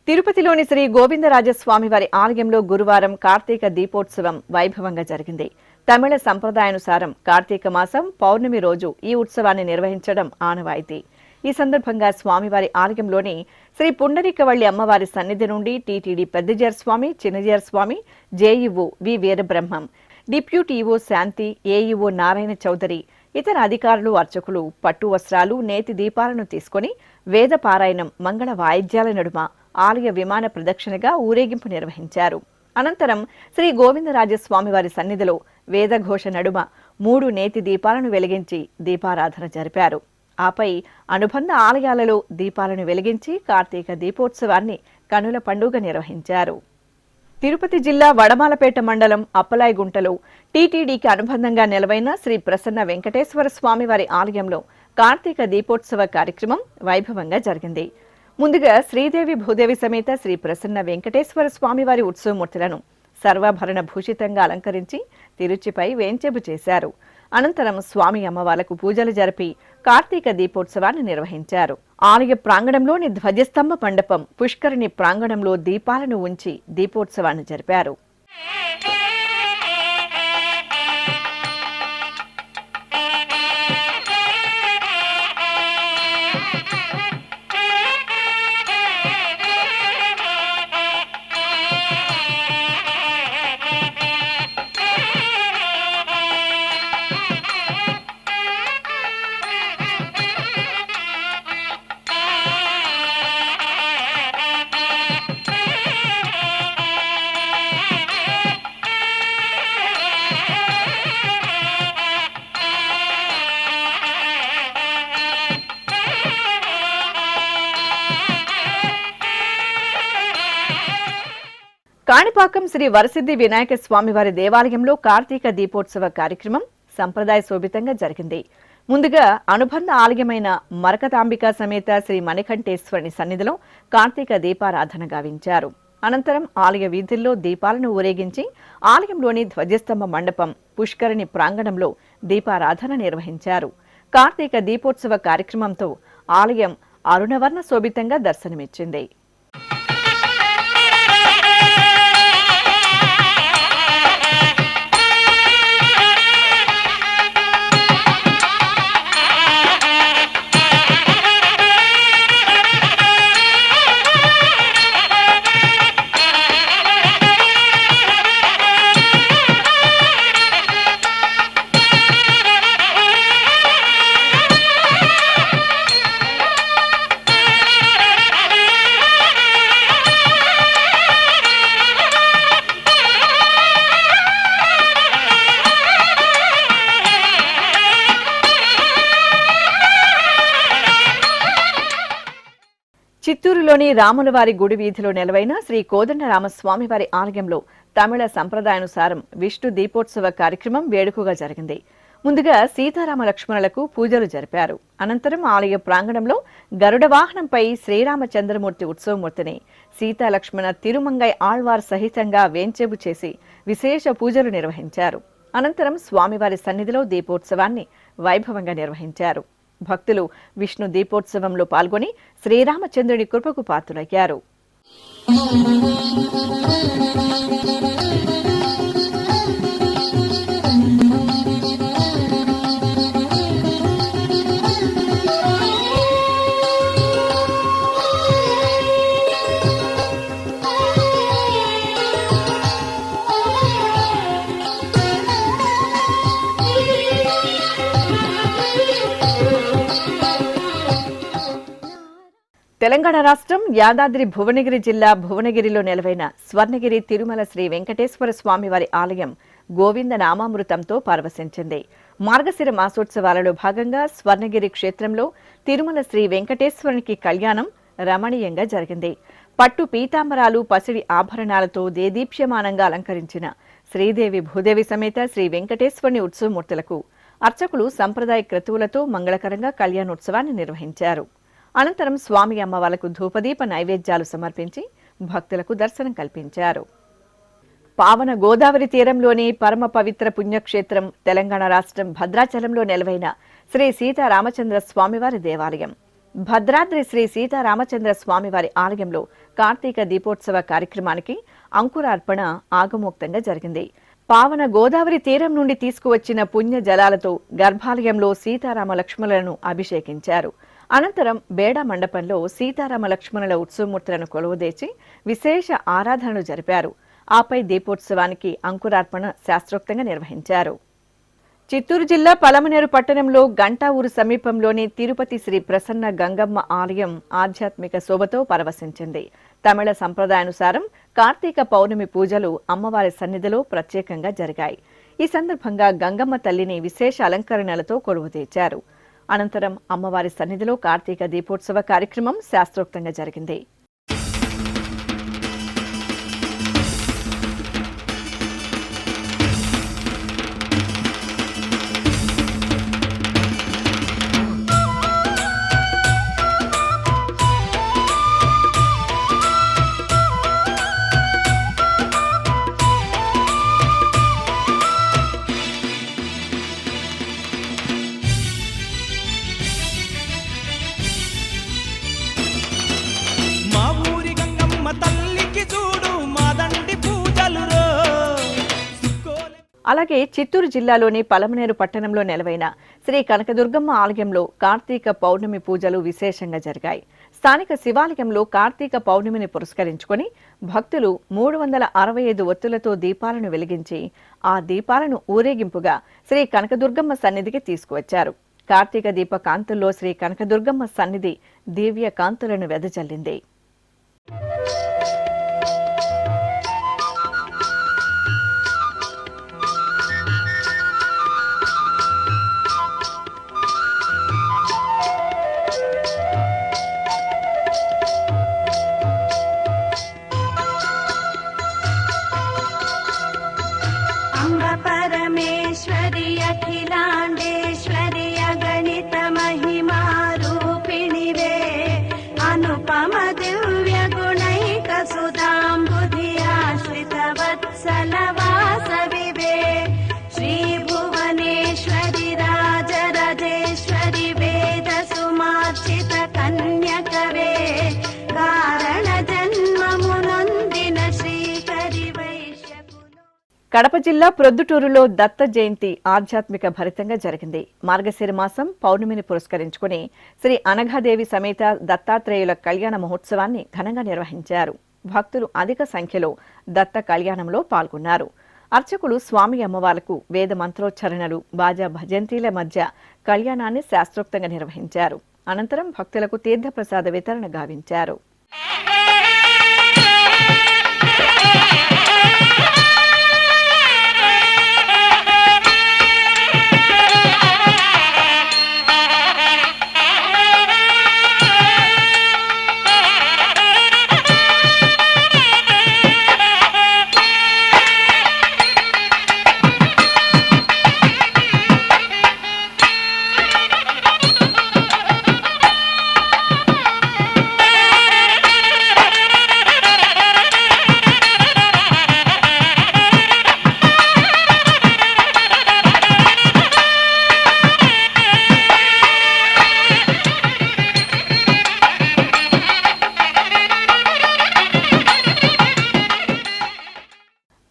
తిరుపతిలోని శ్రీ గోవిందరాజస్వామి వారి ఆలయంలో గురువారం కార్తీక దీపోత్సవం వైభవంగా జరిగింది. తమిళ సంప్రదాయానుసారం కార్తీక మాసం పౌర్ణమి రోజు ఈ ఉత్సవాన్ని నిర్వహించడం ఆనవాయితీ. ఈ సందర్భంగా స్వామివారి ఆలయంలోని శ్రీ పుండరీకవల్లి అమ్మవారి సన్నిధి నుండి టీటీడీ పెద్దజీయర్ స్వామి, చిన్నజీయర్ స్వామి, జేఈఓ వి వీరబ్రహ్మం, డిప్యూటీఓ శాంతి, ఏఈఓ నారాయణ చౌదరి, ఇతర అధికారులు, అర్చకులు పట్టు వస్త్రాలు, నేతి దీపాలను తీసుకుని వేద పారాయణం, మంగళ వాయిద్యాల నడుమ ఆలయ విమాన ప్రదక్షిణగా ఊరేగింపు నిర్వహించారు. అనంతరం శ్రీ గోవిందరాజస్వామి వారి సన్నిధిలో వేదఘోష నడుమ 3 నేతి దీపాలను వెలిగించి దీపారాధన జరిపారు. ఆపై అనుబంధ ఆలయాలలో దీపాలను వెలిగించి కార్తీక దీపోత్సవాన్ని కనుల పండుగ నిర్వహించారు. తిరుపతి జిల్లా వడమాలపేట మండలం అప్పలాయగుంటలో టీటీడీకి అనుబంధంగా నెలవైన శ్రీ ప్రసన్న వెంకటేశ్వర స్వామి వారి ఆలయంలో కార్తీక దీపోత్సవ కార్యక్రమం వైభవంగా జరిగింది. ముందుగా శ్రీదేవి భూదేవి సమేత శ్రీ ప్రసన్న వెంకటేశ్వర స్వామి వారి ఉత్సవమూర్తులను సర్వాభరణ భూషితంగా అలంకరించి తిరుచిపై వేంచెబు చేశారు. అనంతరం స్వామి అమ్మవార్లకు పూజలు జరిపి కార్తీక దీపోత్సవాన్ని నిర్వహించారు. ఆలయ ప్రాంగణంలోని ధ్వజస్తంభ మండపం, పుష్కరిణి ప్రాంగణంలో దీపాలను ఉంచి దీపోత్సవాన్ని జరిపారు. కాణిపాకం శ్రీ వరసిద్ధి వినాయక స్వామివారి దేవాలయంలో కార్తీక దీపోత్సవ కార్యక్రమం సంప్రదాయ శోభితంగా జరిగింది. ముందుగా అనుబంధ ఆలయమైన మరకతాంబిక సమేత శ్రీ మణికంఠేశ్వరుని సన్నిధిలో కార్తీక దీపారాధన గావించారు. అనంతరం ఆలయ వీధుల్లో దీపాలను ఊరేగించి ఆలయంలోని ధ్వజస్తంభ మండపం, పుష్కరిణి ప్రాంగణంలో దీపారాధన నిర్వహించారు. కార్తీక దీపోత్సవ కార్యక్రమంతో ఆలయం అరుణవర్ణ శోభితంగా దర్శనమిచ్చింది. చిత్తూరులోని రాములవారి గుడి వీధిలో నెలవైన శ్రీ కోదండరామస్వామివారి ఆలయంలో తమిళ సంప్రదాయానుసారం విష్ణు దీపోత్సవ కార్యక్రమం వేడుకగా జరిగింది. ముందుగా సీతారామ లక్ష్మణులకు పూజలు జరిపారు. అనంతరం ఆలయ ప్రాంగణంలో గరుడ వాహనంపై శ్రీరామచంద్రమూర్తి ఉత్సవమూర్తిని సీతాలక్ష్మణ తిరుమంగై ఆళ్వార్ సహితంగా వేంచేపు చేసి విశేష పూజలు నిర్వహించారు. అనంతరం స్వామివారి సన్నిధిలో దీపోత్సవాన్ని వైభవంగా నిర్వహించారు. భక్తులు విష్ణు దీపోత్సవంలో పాల్గొని శ్రీరామచంద్రుని కృపకు పాత్రులయ్యారు. తెలంగాణ రాష్ట్రం యాదాద్రి భువనగిరి జిల్లా భువనగిరిలో నెలవైన స్వర్ణగిరి తిరుమల శ్రీ వెంకటేశ్వర స్వామివారి ఆలయం గోవింద నామామృతంతో పరవశించింది. మార్గశిర మాసోత్సవాలలో భాగంగా స్వర్ణగిరి క్షేత్రంలో తిరుమల శ్రీ వెంకటేశ్వరునికి కళ్యాణం రమణీయంగా జరిగింది. పట్టు పీతాంబరాలు, పసిడి ఆభరణాలతో దేదీప్యమానంగా అలంకరించిన శ్రీదేవి భూదేవి సమేత శ్రీ వెంకటేశ్వరుని ఉత్సవమూర్తులకు అర్చకులు సంప్రదాయ క్రతువులతో మంగళకరంగా కళ్యాణోత్సవాన్ని నిర్వహించారు. అనంతరం స్వామి అమ్మవార్లకు ధూపదీప నైవేద్యాలు సమర్పించి భక్తులకు దర్శనం కల్పించారు. పావన గోదావరి తీరంలోని పరమ పవిత్ర పుణ్యక్షేత్రం తెలంగాణ రాష్ట్రం భద్రాచలంలో నెలవైన శ్రీ సీతారామచంద్ర స్వామివారి దేవాలయం. భద్రాద్రి శ్రీ సీతారామచంద్ర స్వామివారి ఆలయంలో కార్తీక దీపోత్సవ కార్యక్రమానికి అంకురార్పణ ఆగమోక్తంగా జరిగింది. పావన గోదావరి తీరం నుండి తీసుకువచ్చిన పుణ్య జలాలతో గర్భాలయంలో సీతారామ లక్ష్మణులను అభిషేకించారు. అనంతరం బేడా మండపంలో సీతారామ లక్ష్మణుల ఉత్సవమూర్తులను కొలువుదేచి విశేష ఆరాధనలు జరిపారు. ఆపై దీపోత్సవానికి అంకురార్పణ శాస్త్రోక్తంగా నిర్వహించారు. చిత్తూరు జిల్లా పలమనేరు పట్టణంలో గంటా ఊరు సమీపంలోని తిరుపతి శ్రీ ప్రసన్న గంగమ్మ ఆలయం ఆధ్యాత్మిక శోభతో పరవశించింది. తమిళ సంప్రదాయానుసారం కార్తీక పౌర్ణమి పూజలు అమ్మవారి సన్నిధిలో ప్రత్యేకంగా జరిగాయి. ఈ సందర్భంగా గంగమ్మ తల్లిని విశేష అలంకరణలతో కొలువుతీర్చారు. అనంతరం అమ్మవారి సన్నిధిలో కార్తీక దీపోత్సవ కార్యక్రమం శాస్త్రోక్తంగా జరిగింది. అలాగే చిత్తూరు జిల్లాలోని పలమనేరు పట్టణంలో నెలవైన శ్రీ కనకదుర్గమ్మ ఆలయంలో కార్తీక పౌర్ణమి పూజలు విశేషంగా జరిగాయి. స్థానిక శివాలయంలో కార్తీక పౌర్ణమిని పురస్కరించుకొని భక్తులు 365 ఒత్తులతో దీపాలను వెలిగించి ఆ దీపాలను ఊరేగింపుగా శ్రీ కనకదుర్గమ్మ సన్నిధికి తీసుకువచ్చారు. కార్తీక దీప కాంతుల్లో శ్రీ కనకదుర్గమ్మ సన్నిధి దివ్య కాంతులను వెదజల్లింది. కడప జిల్లా ప్రొద్దుటూరులో దత్త జయంతి ఆధ్యాత్మిక భరితంగా జరిగింది. మార్గశిర మాసం పౌర్ణమిని పురస్కరించుకుని శ్రీ అనఘాదేవి సమేత దత్తాత్రేయుల కళ్యాణ మహోత్సవాన్ని ఘనంగా నిర్వహించారు. భక్తులు అధిక సంఖ్యలో దత్త కళ్యాణంలో పాల్గొన్నారు. అర్చకులు స్వామి అమ్మవార్లకు వేద మంత్రోచ్చరణలు, బాజా భజంత్రీల మధ్య కళ్యాణాన్ని శాస్త్రోక్తంగా నిర్వహించారు. అనంతరం భక్తులకు తీర్థప్రసాద వితరణ గావించారు.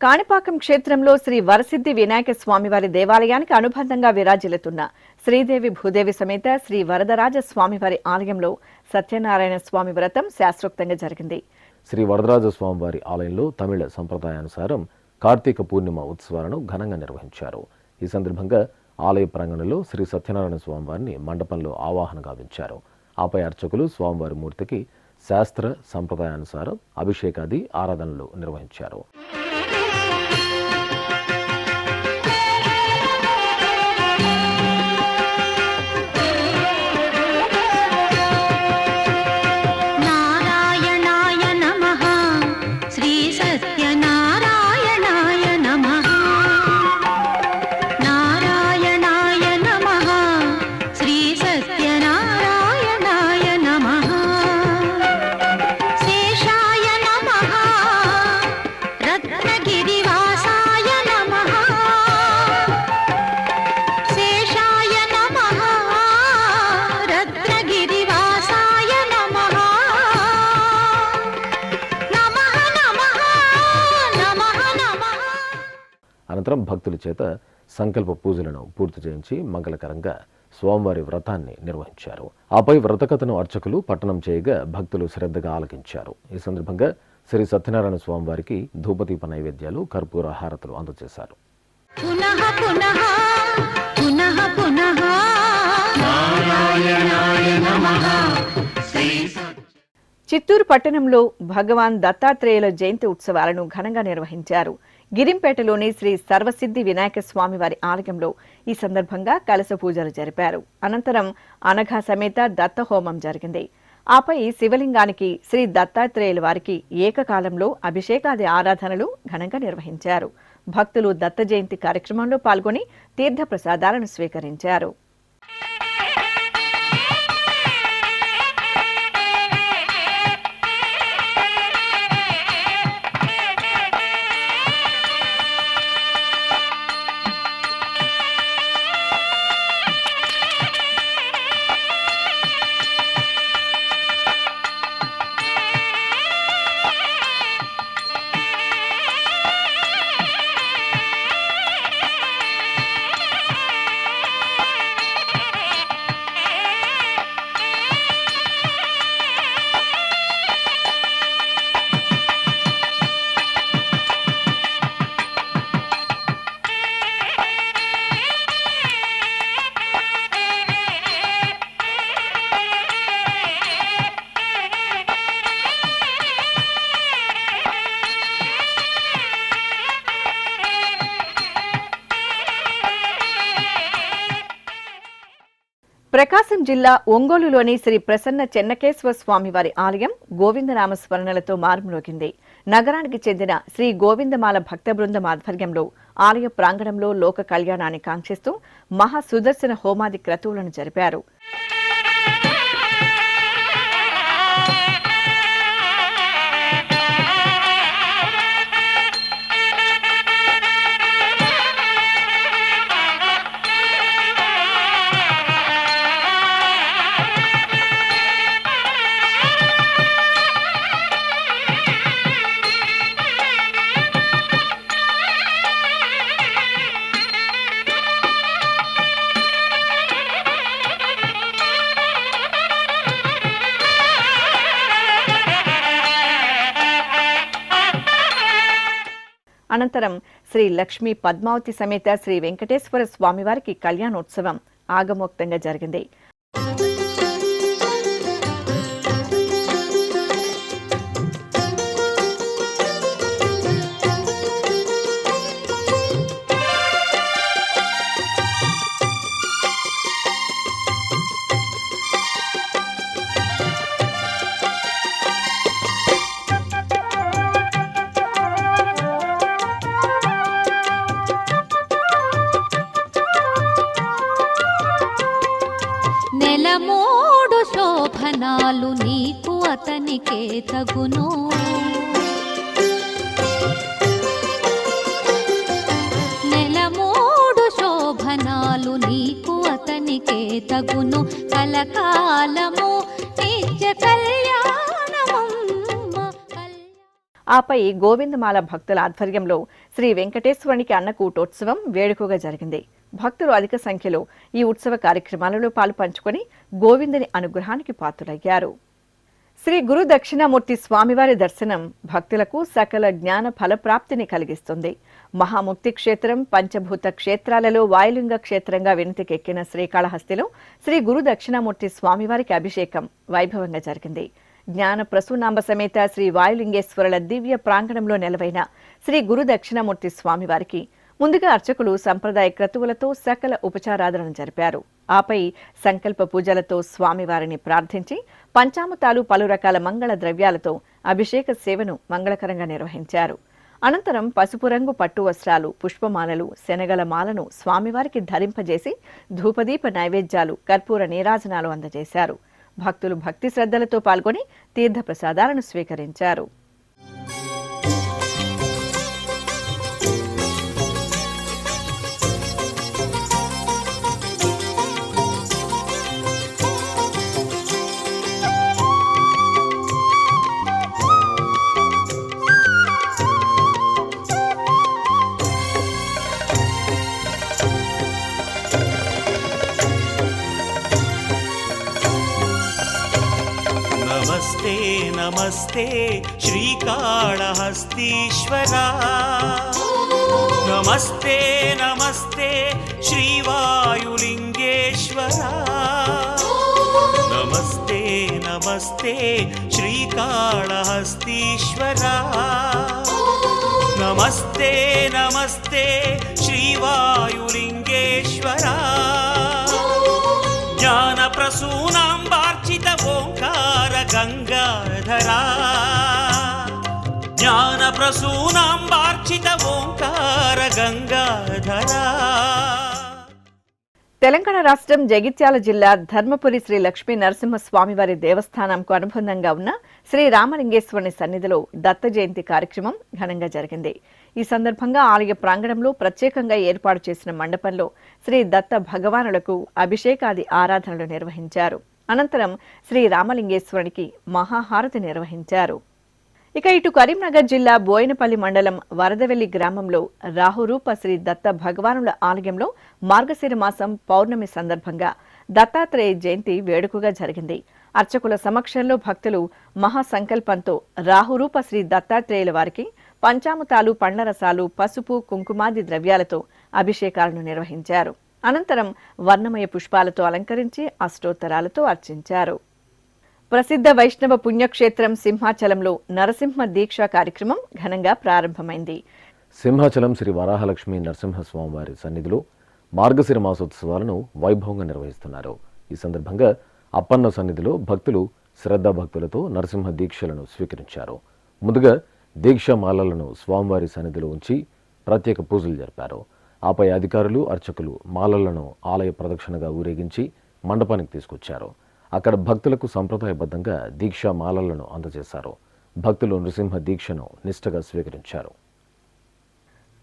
కాణిపాకం క్షేత్రంలో శ్రీ వరసిద్ధి వినాయక స్వామివారి దేవాలయానికి అనుబంధంగా విరాజిల్లుతున్న శ్రీదేవి భూదేవి సమేత శ్రీ వరదరాజ స్వామివారి ఆలయంలో సత్యనారాయణ స్వామి వ్రతం శాస్త్రోక్తంగా జరిగింది. శ్రీ వరదరాజ స్వామివారి ఆలయంలో తమిళ సంప్రదాయానుసారం కార్తీక పూర్ణిమ ఉత్సవాలను ఘనంగా నిర్వహించారు. ఈ సందర్భంగా ఆలయ ప్రాంగణంలో శ్రీ సత్యనారాయణ స్వామివారిని మండపంలో ఆవాహన గావించారు. ఆపై అర్చకులు స్వామివారి మూర్తికి శాస్త్ర సంప్రదాయానుసారం అభిషేకాది ఆరాధనలు నిర్వహించారు. అనంతరం భక్తుల చేత సంకల్ప పూజలను పూర్తి చేయించి మంగళకరంగా స్వామివారి వ్రతాన్ని నిర్వహించారు. ఆపై వ్రతకథను అర్చకులు పఠనం చేయగా భక్తులు శ్రద్ధగా ఆలకించారు. ఈ సందర్భంగా శ్రీ సత్యనారాయణ స్వామివారికి ధూపదీప నైవేద్యాలు, కర్పూర హారతులు అందజేశారు. చిత్తూరు పట్టణంలో భగవాన్ దత్తాత్రేయుల జయంతి ఉత్సవాలను ఘనంగా నిర్వహించారు. గిరింపేటలోని శ్రీ సర్వసిద్ధి వినాయక స్వామివారి ఆలయంలో ఈ సందర్భంగా కలశ పూజలు జరిపారు. అనంతరం అనఘా సమేత దత్త హోమం జరిగింది. ఆపై శివలింగానికి శ్రీ దత్తాత్రేయుల వారికి ఏకకాలంలో అభిషేకాది ఆరాధనలు ఘనంగా నిర్వహించారు. భక్తులు దత్త జయంతి కార్యక్రమంలో పాల్గొని తీర్థ ప్రసాదాలను స్వీకరించారు. ప్రకాశం జిల్లా ఒంగోలులోని శ్రీ ప్రసన్న చెన్నకేశ్వర స్వామివారి ఆలయం గోవిందనామ స్మరణలతో మారుమ్రోగింది. నగరానికి చెందిన శ్రీ గోవిందమాల భక్త బృందం ఆధ్వర్యంలో ఆలయ ప్రాంగణంలో లోక కళ్యాణాన్ని కాంక్షిస్తూ మహా సుదర్శన హోమాది క్రతువులను జరిపారు. అనంతరం శ్రీ లక్ష్మీ పద్మావతి సమేత శ్రీ వెంకటేశ్వర స్వామివారికి కళ్యాణోత్సవం ఆగమోక్తంగా జరిగింది. నెలమూడు శోభనాలు నీకు అతనికే తగును, నెలమూడు శోభనాలు నీకు అతనికే తగును, కలకాలము నిత్య కళ్యాణమమ్మ. ఆపై గోవిందమాల భక్తుల ఆధ్వర్యంలో శ్రీ వెంకటేశ్వరునికి అన్నకూటోత్సవం వేడుకగా జరిగింది. భక్తులు అధిక సంఖ్యలో ఈ ఉత్సవ కార్యక్రమాలలో పాలుపంచుకొని గోవిందుని అనుగ్రహానికి పాత్రులయ్యారు. శ్రీ గురు దక్షిణామూర్తి స్వామివారి దర్శనం భక్తులకు సకల జ్ఞాన ఫలప్రాప్తిని కలిగిస్తుంది. మహాముక్తి క్షేత్రం పంచభూత క్షేత్రాలలో వాయులింగ క్షేత్రంగా వినతికెక్కిన శ్రీకాళహస్తిలో శ్రీ గురు దక్షిణామూర్తి స్వామివారికి అభిషేకం వైభవంగా జరిగింది. జ్ఞాన ప్రసూనాంబ సమేత శ్రీ వాయులింగేశ్వరుల దివ్య ప్రాంగణంలో నెలవైన శ్రీ గురు దక్షిణామూర్తి స్వామివారికి ముందుగా అర్చకులు సంప్రదాయ క్రతువులతో సకల ఉపచారాధనను జరిపారు. ఆపై సంకల్ప పూజలతో స్వామివారిని ప్రార్థించి పంచామృతాలు పలు రకాల మంగళ ద్రవ్యాలతో అభిషేక సేవను మంగళకరంగా నిర్వహించారు. అనంతరం పసుపు రంగు పట్టు వస్త్రాలు, పుష్పమాలలు, శనగల మాలను స్వామివారికి ధరింపజేసి ధూపదీప నైవేద్యాలు, కర్పూర నీరాజనాలు అందజేశారు. భక్తులు భక్తి శ్రద్ధలతో పాల్గొని తీర్థ ప్రసాదాలను స్వీకరించారు. नमस्ते नमस्ते श्रीकाళहस्तीश्वरा, नमस्ते नमस्ते श्रीवायुलिंगेश्वरा, नमस्ते नमस्ते श्रीकाళहस्तीश्वरा, नमस्ते नमस्ते श्रीवायुलिंगेश्वरा, ज्ञान प्रसूनांबार्चित ओंकार गंगाधरा, ज्ञान प्रसूनांबार्चित ओंकार गंगाधरा. తెలంగాణ రాష్ట్రం జగిత్యాల జిల్లా ధర్మపురి శ్రీ లక్ష్మీ నరసింహస్వామివారి దేవస్థానంకు అనుబంధంగా ఉన్న శ్రీ రామలింగేశ్వరుని సన్నిధిలో దత్త జయంతి కార్యక్రమం ఘనంగా జరిగింది. ఈ సందర్భంగా ఆలయ ప్రాంగణంలో ప్రత్యేకంగా ఏర్పాటు చేసిన మండపంలో శ్రీ దత్త భగవానులకు అభిషేకాది ఆరాధనలు నిర్వహించారు. అనంతరం శ్రీ రామలింగేశ్వరునికి మహాహారతి నిర్వహించారు. ఇక ఇటు కరీంనగర్ జిల్లా బోయినపల్లి మండలం వరదవెల్లి గ్రామంలో రాహురూప శ్రీ దత్త భగవానుల ఆలయంలో మార్గశిర మాసం పౌర్ణమి సందర్భంగా దత్తాత్రేయ జయంతి వేడుకగా జరిగింది. అర్చకుల సమక్షంలో భక్తులు మహాసంకల్పంతో రాహురూప శ్రీ దత్తాత్రేయుల వారికి పంచామృతాలు, పండ్ల రసాలు, పసుపు, కుంకుమాది ద్రవ్యాలతో అభిషేకాలను నిర్వహించారు. అనంతరం వర్ణమయ పుష్పాలతో అలంకరించి అష్టోత్తరాలతో అర్చించారు. ప్రసిద్ధ వైష్ణవ పుణ్యక్షేత్రం సింహాచలంలో నరసింహ దీక్ష కార్యక్రమం ఘనంగా ప్రారంభమైంది. సింహాచలం శ్రీ వరాహలక్ష్మి నరసింహస్వామివారి సన్నిధిలో మార్గశిర మాసోత్సవాలను వైభవంగా నిర్వహిస్తున్నారు. ఈ సందర్భంగా అప్పన్న సన్నిధిలో భక్తులు శ్రద్ధాభక్తులతో నరసింహ దీక్షలను స్వీకరించారు. ముందుగా దీక్షామాలలను స్వామివారి సన్నిధిలో ఉంచి ప్రత్యేక పూజలు జరిపారు. ఆపై అధికారులు, అర్చకులు మాలలను ఆలయ ప్రదక్షిణగా ఊరేగించి మండపానికి తీసుకొచ్చారు. అక్కడ భక్తులకు సంప్రదాయబద్ధంగా దీక్షామాలలను అందజేశారు. భక్తులు నృసింహ దీక్షను నిష్ఠగా స్వీకరించారు.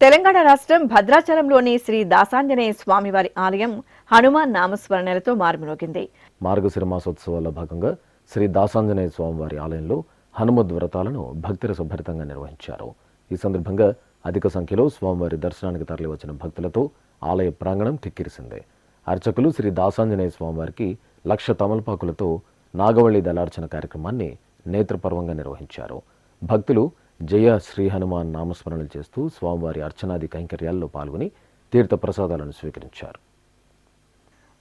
తెలంగాణ రాష్ట్రం భద్రాచలంలోని శ్రీ దాసాంజనేయ స్వామివారి ఆలయం హనుమాన్ నామస్మరణలతో మారుమ్రోగింది. మార్గశిర మాసోత్సవాల్లో భాగంగా శ్రీ దాసాంజనేయ స్వామివారి ఆలయంలో హనుమద్ వ్రతాలను భక్తిరసభరితంగా నిర్వహించారు. ఈ సందర్భంగా అధిక సంఖ్యలో స్వామివారి దర్శనానికి తరలివచ్చిన భక్తులతో ఆలయ ప్రాంగణం కిక్కిరిసింది. అర్చకులు శ్రీ దాసాంజనేయ స్వామివారికి 1,00,000 తమలపాకులతో నాగవళి దళార్చన కార్యక్రమాన్ని నేత్రపర్వంగా నిర్వహించారు. భక్తులు జయ శ్రీ హనుమాన్ నామస్మరణలు చేస్తూ స్వామివారి అర్చనాది కైంకర్యాల్లో పాల్గొని తీర్థ ప్రసాదాలను స్వీకరించారు.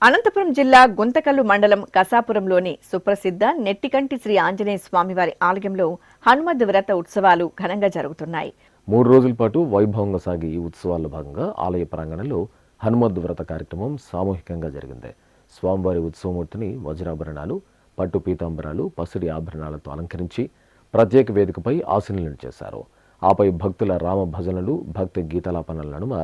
అనంతపురం జిల్లా గుంతకల్లు మండలం కసాపురంలోని సుప్రసిద్ధ నెట్టికంటి శ్రీ ఆంజనేయ స్వామివారి ఆలయంలో హనుమద్ వ్రత ఉత్సవాలు ఘనంగా జరుగుతున్నాయి. 3 రోజుల పాటు వైభవంగా సాగే ఈ ఉత్సవాల్లో భాగంగా ఆలయ ప్రాంగణంలో హనుమద్ వ్రత కార్యక్రమం సామూహికంగా జరిగింది. స్వామివారి ఉత్సవమూర్తిని వజ్రాభరణాలు, పట్టు పీతాంబరాలు, పసిడి ఆభరణాలతో అలంకరించి ప్రత్యేక వేదికపై ఆసీనులను చేశారు. ఆపై భక్తుల రామ భజనలు, భక్తి గీతాలాపనల నడుమ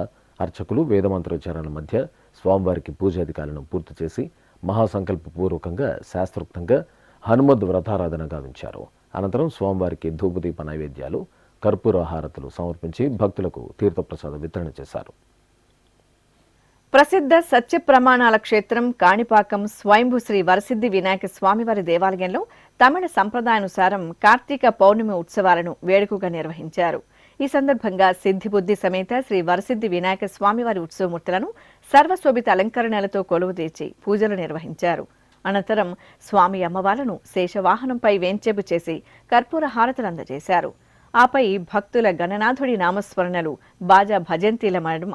అర్చకులు వేదమంత్రోచ్చారణల మధ్య స్వామివారికి పూజాధికారులను పూర్తి చేసి మహాసంకల్పపూర్వకంగా శాస్త్రోక్తంగా హనుమద్ వ్రతారాధన గావించారు. అనంతరం స్వామివారికి ధూపదీప నైవేద్యాలు, కర్పూర హారతులు సమర్పించి భక్తులకు తీర్థప్రసాద వితరణ చేశారు. ప్రసిద్ధ సత్య ప్రమాణాల క్షేత్రం కాణిపాకం స్వయంభూ శ్రీ వరసిద్ధి వినాయక స్వామివారి దేవాలయంలో తమిళ సంప్రదాయానుసారం కార్తీక పౌర్ణమి ఉత్సవాలను వేడుకగా నిర్వహించారు. ఈ సందర్భంగా సిద్ధిబుద్ధి సమేత శ్రీ వరసిద్ధి వినాయక స్వామివారి ఉత్సవమూర్తులను సర్వశోభిత అలంకరణలతో కొలువుదీర్చి పూజలు నిర్వహించారు. అనంతరం స్వామి అమ్మవార్లను శేషవాహనంపై వేంచేపు చేసి కర్పూర హారతులు అందజేశారు. ఆపై భక్తుల గణనాథుడి నామస్మరణలు, బాజా భజంతిల నడుమ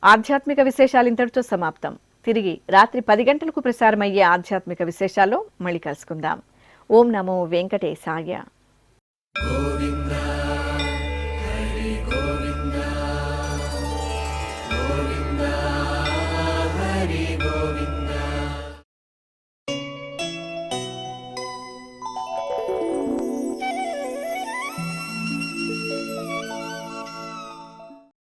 ఆధ్యాత్మిక విశేషాలు ఇంతటితో సమాప్తం. తిరిగి రాత్రి 10 గంటలకు ప్రసారమయ్యే ఆధ్యాత్మిక విశేషాల్లో మళ్ళీ కలుసుకుందాం. ఓం నమో వెంకటేశాయ.